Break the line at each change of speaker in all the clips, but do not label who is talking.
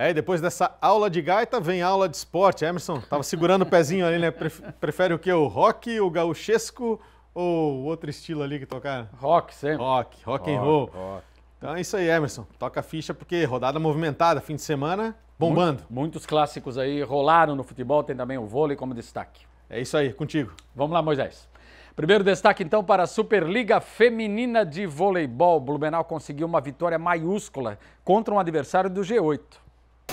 E depois dessa aula de gaita vem aula de esporte. Emerson, tava segurando o pezinho ali, né? Prefere o quê? O rock, o gauchesco ou outro estilo ali que tocar?
Rock, sempre.
Rock and roll. Então é isso aí, Emerson. Toca a ficha porque rodada movimentada, fim de semana, bombando.
Muitos clássicos aí rolaram no futebol, tem também o vôlei como destaque.
É isso aí, contigo.
Vamos lá, Moisés. Primeiro destaque, então, para a Superliga Feminina de Voleibol. Blumenau conseguiu uma vitória maiúscula contra um adversário do G8.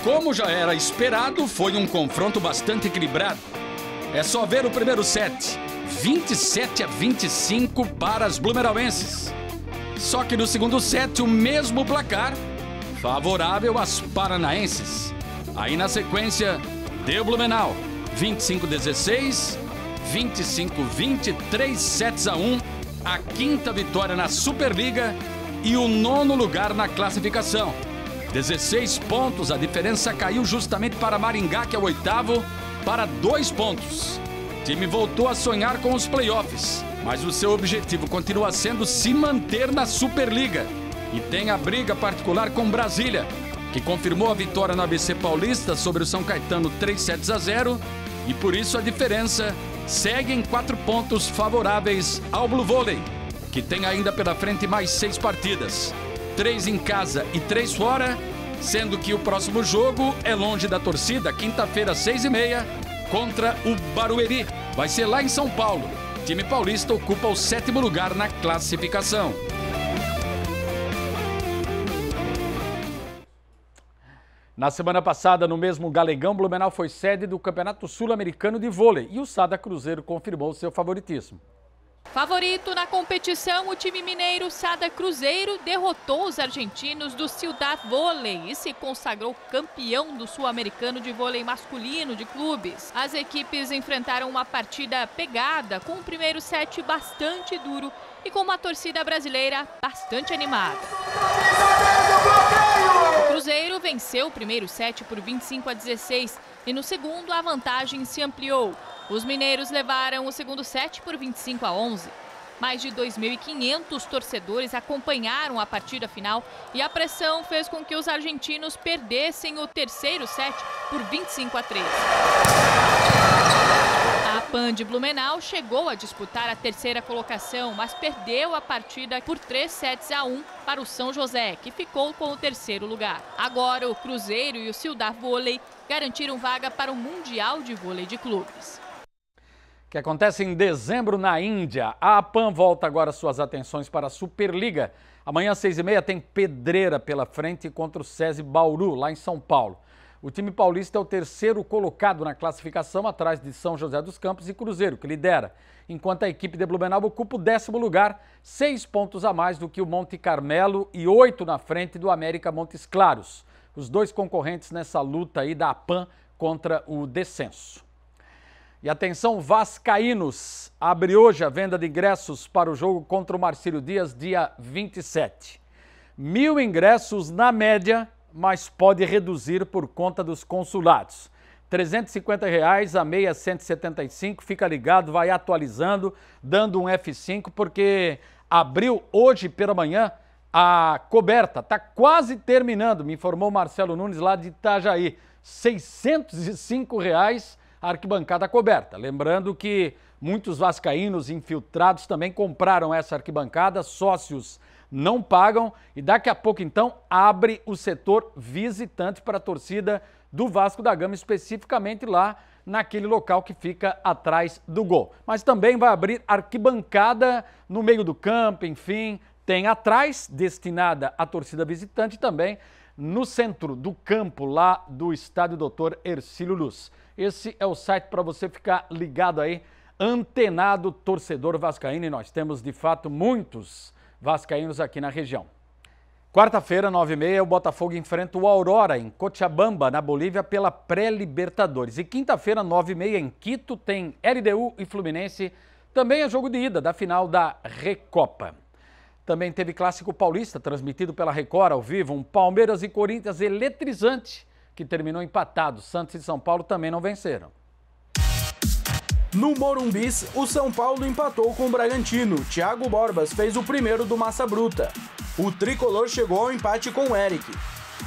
Como já era esperado, foi um confronto bastante equilibrado. É só ver o primeiro set, 27-25 para as blumenauenses. Só que no segundo set, o mesmo placar, favorável às paranaenses. Aí na sequência, deu Blumenau, 25-16, 25-20, 3-1, a quinta vitória na Superliga e o 9º lugar na classificação. 16 pontos, a diferença caiu justamente para Maringá, que é o 8º, para 2 pontos. O time voltou a sonhar com os playoffs, mas o seu objetivo continua sendo se manter na Superliga. E tem a briga particular com Brasília, que confirmou a vitória no ABC Paulista sobre o São Caetano 3-0, e por isso a diferença segue em 4 pontos favoráveis ao Blue Volley, que tem ainda pela frente mais 6 partidas. 3 em casa e 3 fora, sendo que o próximo jogo é longe da torcida, quinta-feira, 6h30, contra o Barueri. Vai ser lá em São Paulo. O time paulista ocupa o 7º lugar na classificação.
Na semana passada, no mesmo Galegão, Blumenau foi sede do Campeonato Sul-Americano de Vôlei e o Sada Cruzeiro confirmou seu favoritismo.
Favorito na competição, o time mineiro Sada Cruzeiro derrotou os argentinos do Ciudad Vôlei e se consagrou campeão do Sul-Americano de Vôlei masculino de clubes. As equipes enfrentaram uma partida pegada, com o primeiro set bastante duro e com uma torcida brasileira bastante animada. O Cruzeiro venceu o primeiro set por 25-16 e no segundo a vantagem se ampliou. Os mineiros levaram o segundo set por 25-11. Mais de 2.500 torcedores acompanharam a partida final e a pressão fez com que os argentinos perdessem o terceiro set por 25-13. A PAN de Blumenau chegou a disputar a terceira colocação, mas perdeu a partida por 3-1 para o São José, que ficou com o terceiro lugar. Agora o Cruzeiro e o Ciudad Vôlei garantiram vaga para o Mundial de Vôlei de Clubes.
Que acontece em dezembro na Índia. A PAN volta agora suas atenções para a Superliga. Amanhã, às 6h30, tem pedreira pela frente contra o SESI Bauru, lá em São Paulo. O time paulista é o terceiro colocado na classificação, atrás de São José dos Campos e Cruzeiro, que lidera. Enquanto a equipe de Blumenau ocupa o 10º lugar, 6 pontos a mais do que o Monte Carmelo e 8 na frente do América Montes Claros. Os dois concorrentes nessa luta aí da PAN contra o descenso. E atenção, vascaínos, abre hoje a venda de ingressos para o jogo contra o Marcílio Dias, dia 27. 1.000 ingressos na média, mas pode reduzir por conta dos consulados. R$ 350 a meia 175, fica ligado, vai atualizando, dando um F5, porque abriu hoje pela manhã a coberta, está quase terminando, me informou Marcelo Nunes lá de Itajaí, R$ 605 a arquibancada coberta. Lembrando que muitos vascaínos infiltrados também compraram essa arquibancada, sócios não pagam e daqui a pouco então abre o setor visitante para a torcida do Vasco da Gama, especificamente lá naquele local que fica atrás do gol. Mas também vai abrir arquibancada no meio do campo, enfim, tem atrás destinada à torcida visitante também no centro do campo lá do estádio Dr. Hercílio Luz. Esse é o site para você ficar ligado aí, antenado torcedor vascaíno, e nós temos de fato muitos vascaínos aqui na região. Quarta-feira, 9h30, o Botafogo enfrenta o Aurora em Cochabamba, na Bolívia, pela pré-Libertadores. E quinta-feira, 9h30, em Quito, tem LDU e Fluminense, também é jogo de ida da final da Recopa. Também teve Clássico Paulista, transmitido pela Record ao vivo, um Palmeiras e Corinthians eletrizante, que terminou empatado. Santos e São Paulo também não venceram.
No Morumbi, o São Paulo empatou com o Bragantino. Thiago Borbas fez o primeiro do Massa Bruta. O tricolor chegou ao empate com o Eric.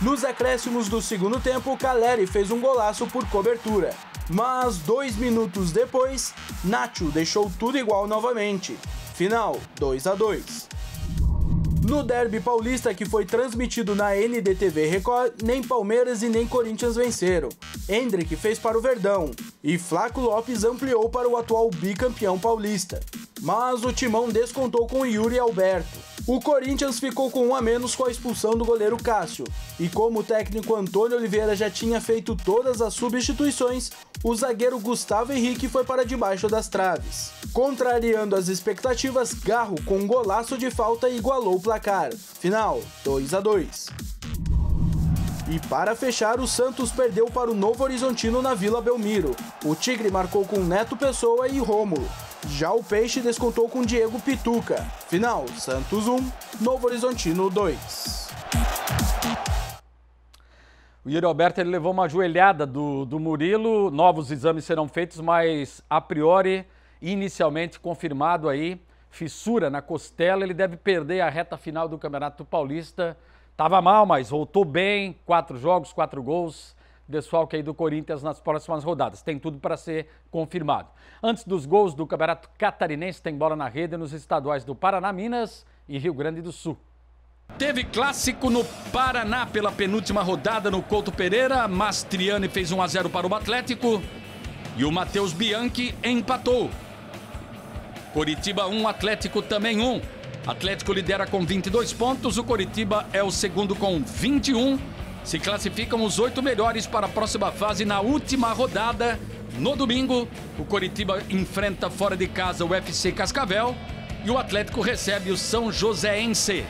Nos acréscimos do segundo tempo, Caleri fez um golaço por cobertura. Mas 2 minutos depois, Nacho deixou tudo igual novamente. Final 2-2. No derby paulista, que foi transmitido na NDTV Record, nem Palmeiras e nem Corinthians venceram. Endrick fez para o Verdão e Flaco Lopes ampliou para o atual bicampeão paulista. Mas o Timão descontou com Yuri Alberto. O Corinthians ficou com 1 a menos com a expulsão do goleiro Cássio. E como o técnico Antônio Oliveira já tinha feito todas as substituições, o zagueiro Gustavo Henrique foi para debaixo das traves. Contrariando as expectativas, Garro, com um golaço de falta, igualou o placar. Final 2-2. E para fechar, o Santos perdeu para o Novo Horizontino na Vila Belmiro. O Tigre marcou com Neto Pessoa e Rômulo. Já o Peixe descontou com Diego Pituca. Final, Santos 1, Novo Horizontino 2.
O Yuri Alberto ele levou uma joelhada do Murilo. Novos exames serão feitos, mas a priori, inicialmente confirmado aí, fissura na costela. Ele deve perder a reta final do Campeonato Paulista. Tava mal, mas voltou bem. 4 jogos, 4 gols. Desfalque aí do Corinthians nas próximas rodadas. Tem tudo para ser confirmado. Antes dos gols do Campeonato Catarinense, tem bola na rede nos estaduais do Paraná, Minas e Rio Grande do Sul.
Teve clássico no Paraná pela penúltima rodada no Couto Pereira. Mastriani fez 1 a 0 para o Atlético e o Matheus Bianchi empatou. Coritiba 1, Atlético também 1. Atlético lidera com 22 pontos, o Coritiba é o segundo com 21. Se classificam os 8 melhores para a próxima fase na última rodada. No domingo, o Coritiba enfrenta fora de casa o FC Cascavel e o Atlético recebe o São Joséense.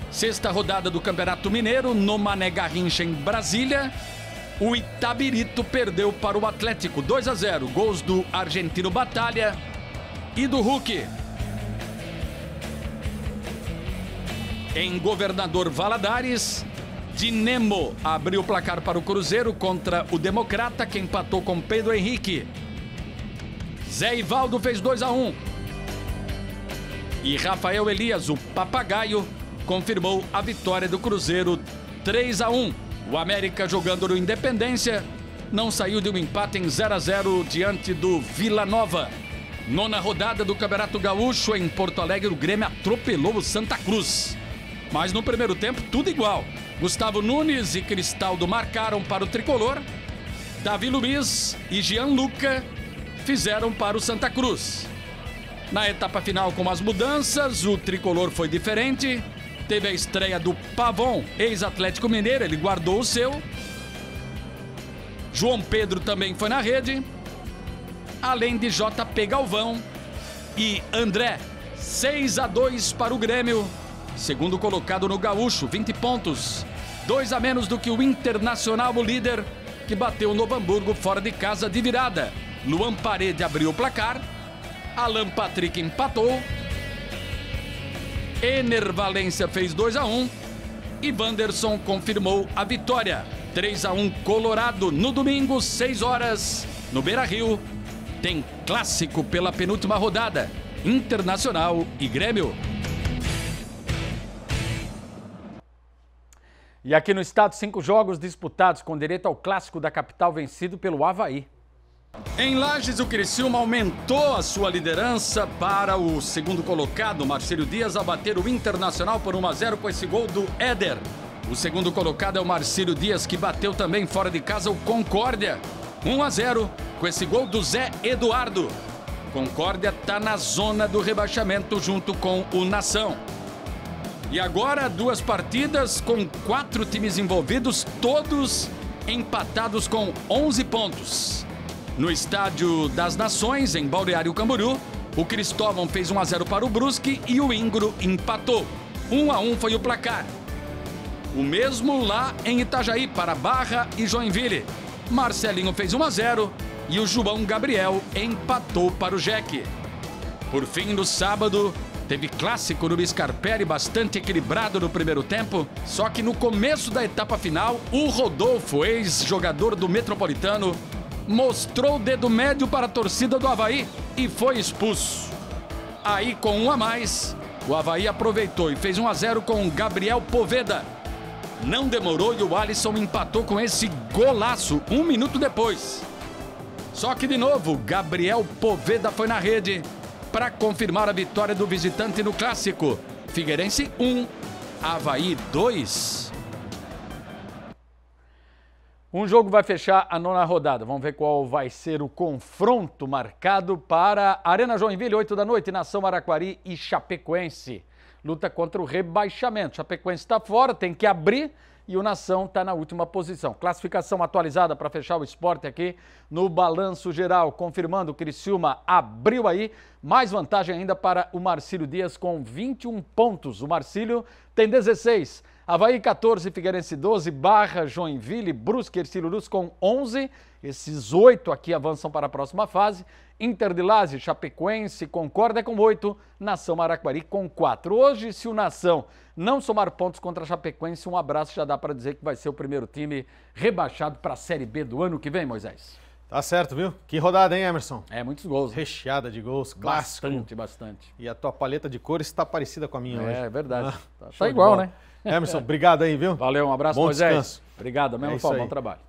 Sexta rodada do Campeonato Mineiro, no Mané Garrincha, em Brasília. O Itabirito perdeu para o Atlético 2 a 0. Gols do argentino Batalha e do Hulk. Em Governador Valadares, Dinemo abriu o placar para o Cruzeiro contra o Democrata, que empatou com Pedro Henrique. Zé Ivaldo fez 2 a 1. E Rafael Elias, o Papagaio, confirmou a vitória do Cruzeiro 3 a 1. O América, jogando no Independência, não saiu de um empate em 0 a 0 diante do Vila Nova. Nona rodada do Campeonato Gaúcho, em Porto Alegre, o Grêmio atropelou o Santa Cruz. Mas no primeiro tempo, tudo igual. Gustavo Nunes e Cristaldo marcaram para o Tricolor. Davi Luiz e Gianluca fizeram para o Santa Cruz. Na etapa final, com as mudanças, o Tricolor foi diferente. Teve a estreia do Pavon, ex-Atlético Mineiro, ele guardou o seu. João Pedro também foi na rede. Além de JP Galvão e André. 6 a 2 para o Grêmio. Segundo colocado no Gaúcho, 20 pontos. 2 a menos do que o Internacional, o líder, que bateu o Novo Hamburgo fora de casa de virada. Luan Parede abriu o placar. Alan Patrick empatou. Ener Valência fez 2 a 1. E Wanderson confirmou a vitória. 3 a 1 Colorado. No domingo, 6 horas, no Beira-Rio, tem clássico pela penúltima rodada. Internacional e Grêmio.
E aqui no estado, 5 jogos disputados com direito ao clássico da capital vencido pelo Avaí.
Em Lages, o Criciúma aumentou a sua liderança para o segundo colocado, Marcelo Dias, ao bater o Internacional por 1 a 0 com esse gol do Éder. O segundo colocado é o Marcelo Dias, que bateu também fora de casa o Concórdia. 1 a 0 com esse gol do Zé Eduardo. Concórdia está na zona do rebaixamento junto com o Nação. E agora 2 partidas com 4 times envolvidos, todos empatados com 11 pontos. No Estádio das Nações, em Balneário Camboriú, o Cristóvão fez 1 a 0 para o Brusque e o Ingro empatou. 1 a 1 foi o placar. O mesmo lá em Itajaí, para Barra e Joinville. Marcelinho fez 1 a 0 e o João Gabriel empatou para o Jeque. Por fim, no sábado, teve clássico no Scarpelli, bastante equilibrado no primeiro tempo, só que no começo da etapa final, o Rodolfo, ex-jogador do Metropolitano, mostrou o dedo médio para a torcida do Avaí e foi expulso. Aí, com 1 a mais, o Avaí aproveitou e fez 1 a 0 com Gabriel Poveda. Não demorou e o Alisson empatou com esse golaço 1 minuto depois. Só que de novo, Gabriel Poveda foi na rede para confirmar a vitória do visitante no clássico. Figueirense 1, Avaí 2.
Um jogo vai fechar a 9ª rodada. Vamos ver qual vai ser o confronto marcado para Arena Joinville, 8 da noite, Nação Araquari e Chapecoense. Luta contra o rebaixamento. Chapecoense está fora, tem que abrir e o Nação está na última posição. Classificação atualizada para fechar o esporte aqui no balanço geral, confirmando que o Criciúma abriu aí, mais vantagem ainda para o Marcílio Dias com 21 pontos. O Marcílio tem 16. Avaí 14, Figueirense 12, Barra, Joinville, Brusque, Ercílio Luz com 11. Esses 8 aqui avançam para a próxima fase. Inter de Laje, Chapecoense, Concórdia com 8, Nação Araquari com 4. Hoje, se o Nação não somar pontos contra a Chapecoense, um abraço, já dá para dizer que vai ser o primeiro time rebaixado para a Série B do ano que vem, Moisés.
Tá certo, viu? Que rodada, hein, Emerson?
É, muitos gols.
Recheada de gols, clássico.
Bastante.
E a tua paleta de cores está parecida com a minha hoje.
É verdade.
Show
Tá
de
igual,
bola.
né?
Emerson, obrigado aí, viu?
Valeu, um abraço,
Bom
Moisés.
descanso.
Obrigado, mesmo, bom
aí.
trabalho. Tchau.